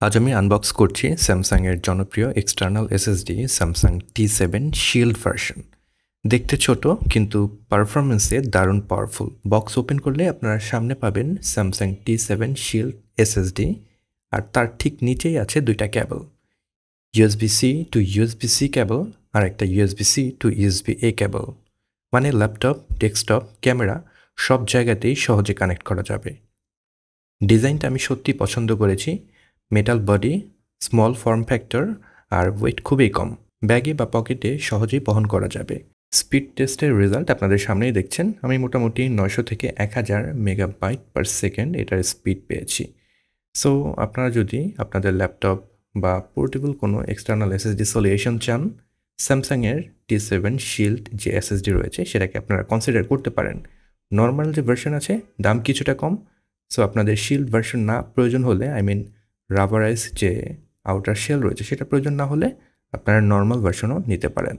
আজ আমি আনবক্স করছি স্যামসাংয়ের জনপ্রিয় external SSD Samsung T7 shield version. দেখতে ছোট কিন্তু পারফরমেন্সে দারুণ পাওয়ারফুল। বক্স ওপেন করলে আপনারা সামনে পাবেন স্যামসাং T7 শিল্ড এসএসডি, আর তার ঠিক নিচেই আছে দুইটা কেবল, USB-C টু USB-C কেবল আর একটা USB-C টু USB-A কেবল। মানে ল্যাপটপ, ডেস্কটপ, ক্যামেরা সব জায়গাতেই সহজে কানেক্ট করা যাবে। ডিজাইনটা আমি সত্যি পছন্দ করেছি। Metal body, small form factor আর ওয়েট খুবই কম। ব্যাগে বা পকেটে সহজেই বহন করা যাবে। স্পিড টেস্টের রেজাল্ট আপনাদের সামনেই দেখছেন। আমি মোটামুটি 900 থেকে 1000 মেগাবাইট পার সেকেন্ড এটার স্পিড পেয়েছি। সো আপনারা যদি আপনাদের ল্যাপটপ বা পোর্টেবল কোনো এক্সটার্নাল এসএসডি সলিউশন চান, স্যামসাংয়ের T7 শিল্ড যে এসএসডি রয়েছে সেটাকে আপনারা কনসিডার করতে পারেন। নর্মাল যে ভার্সন আছে দাম কিছুটা কম, সো আপনাদের শিল্ড ভার্সন না প্রয়োজন হলে, রাবারাইজ যে আউটার শেল রয়েছে সেটা প্রয়োজন না হলে আপনারা নর্মাল ভার্সনও নিতে পারেন।